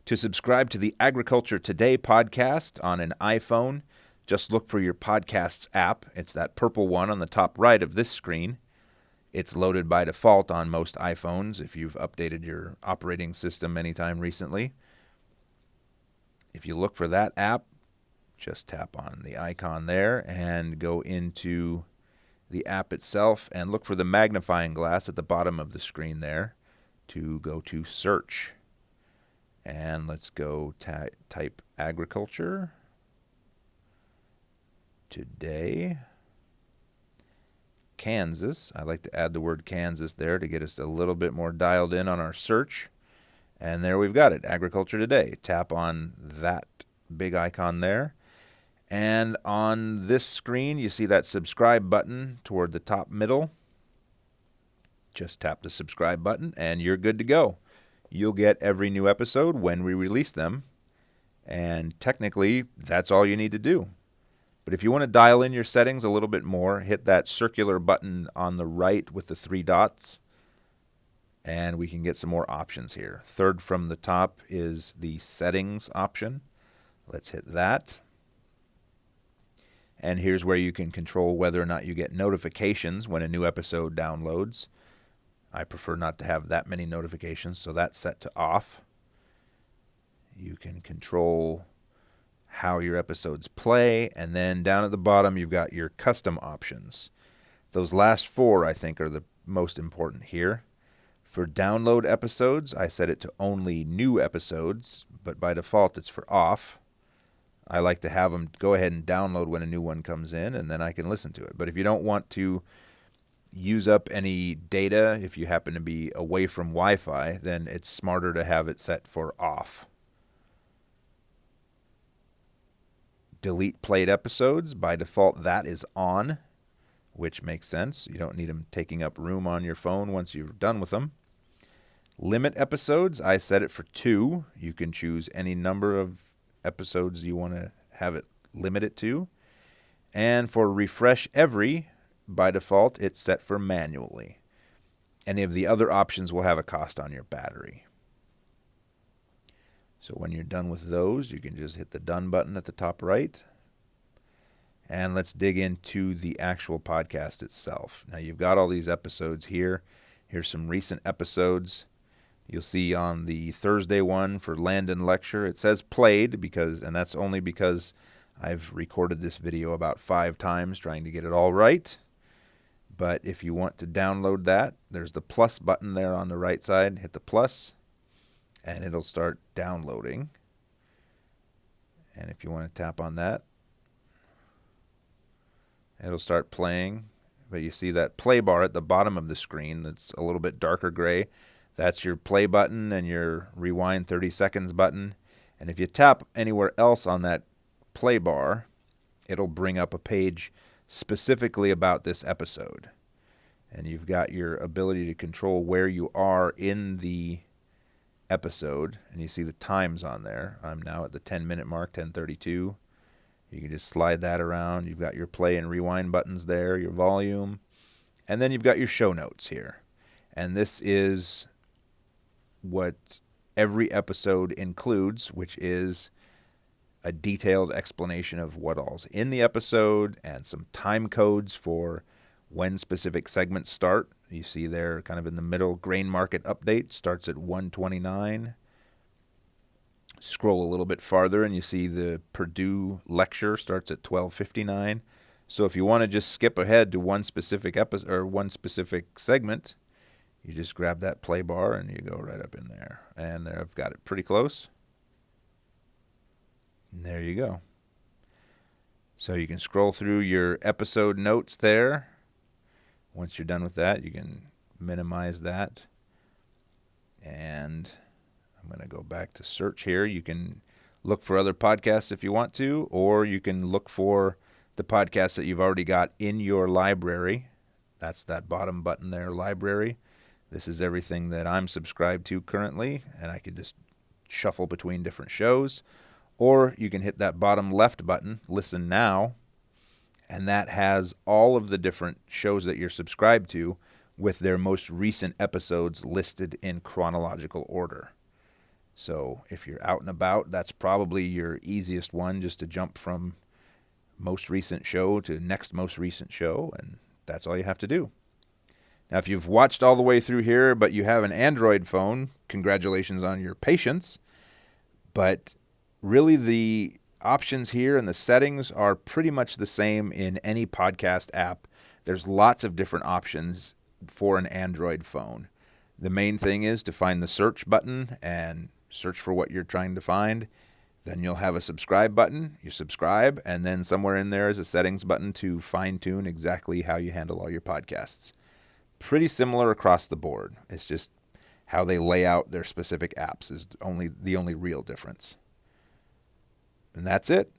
To subscribe to the Agriculture Today podcast on an iPhone, just look for your podcasts app. It's that purple one on the top right of this screen. It's loaded by default on most iPhones if you've updated your operating system anytime recently. If you look for that app, just tap on the icon there and go into the app itself and look for the magnifying glass at the bottom of the screen there to go to search. And let's go type agriculture today. Kansas. I like to add the word Kansas there to get us a little bit more dialed in on our search. And there we've got it, Agriculture Today. Tap on that big icon there. And on this screen, you see that subscribe button toward the top middle. Just tap the subscribe button and you're good to go. You'll get every new episode when we release them. And technically, that's all you need to do. But if you want to dial in your settings a little bit more, hit that circular button on the right with the 3 dots. And we can get some more options here. Third from the top is the settings option. Let's hit that. And here's where you can control whether or not you get notifications when a new episode downloads. I prefer not to have that many notifications, so that's set to off. You can control how your episodes play, and then down at the bottom you've got your custom options. Those last 4, I think, are the most important here. For download episodes, I set it to only new episodes, but by default it's for off. I like to have them go ahead and download when a new one comes in, and then I can listen to it. But if you don't want to use up any data, if you happen to be away from Wi-Fi, then it's smarter to have it set for off. Delete played episodes. By default, that is on, which makes sense. You don't need them taking up room on your phone once you're done with them. Limit episodes, I set it for 2. You can choose any number of episodes you want to have it limited to. And for refresh every, by default, it's set for manually. Any of the other options will have a cost on your battery. So when you're done with those, you can just hit the done button at the top right. And let's dig into the actual podcast itself. Now you've got all these episodes here. Here's some recent episodes. You'll see on the Thursday one for Landon Lecture, it says played and that's only because I've recorded this video about 5 times trying to get it all right. But if you want to download that, there's the plus button there on the right side. Hit the plus, and it'll start downloading. And if you want to tap on that, it'll start playing. But you see that play bar at the bottom of the screen that's a little bit darker gray. That's your play button and your rewind 30 seconds button. And if you tap anywhere else on that play bar, it'll bring up a page specifically about this episode. And you've got your ability to control where you are in the episode. And you see the times on there. I'm now at the 10-minute mark, 10:32. You can just slide that around. You've got your play and rewind buttons there, your volume. And then you've got your show notes here. And this is what every episode includes, which is a detailed explanation of what all's in the episode and some time codes for when specific segments start. You see there kind of in the middle, grain market update starts at 1:29. Scroll a little bit farther and you see the Purdue lecture starts at 12:59. So if you want to just skip ahead to one specific episode or one specific segment, you just grab that play bar and you go right up in there. And there I've got it pretty close. And there you go. So you can scroll through your episode notes there. Once you're done with that, you can minimize that. And I'm going to go back to search here. You can look for other podcasts if you want to, or you can look for the podcasts that you've already got in your library. That's that bottom button there, library. This is everything that I'm subscribed to currently, and I can just shuffle between different shows. Or you can hit that bottom left button, listen now, and that has all of the different shows that you're subscribed to with their most recent episodes listed in chronological order. So if you're out and about, that's probably your easiest one, just to jump from most recent show to next most recent show, and that's all you have to do. Now, if you've watched all the way through here, but you have an Android phone, congratulations on your patience. But really, the options here and the settings are pretty much the same in any podcast app. There's lots of different options for an Android phone. The main thing is to find the search button and search for what you're trying to find. Then you'll have a subscribe button. You subscribe, and then somewhere in there is a settings button to fine-tune exactly how you handle all your podcasts. Pretty similar across the board. It's just how they lay out their specific apps is the only real difference. And that's it.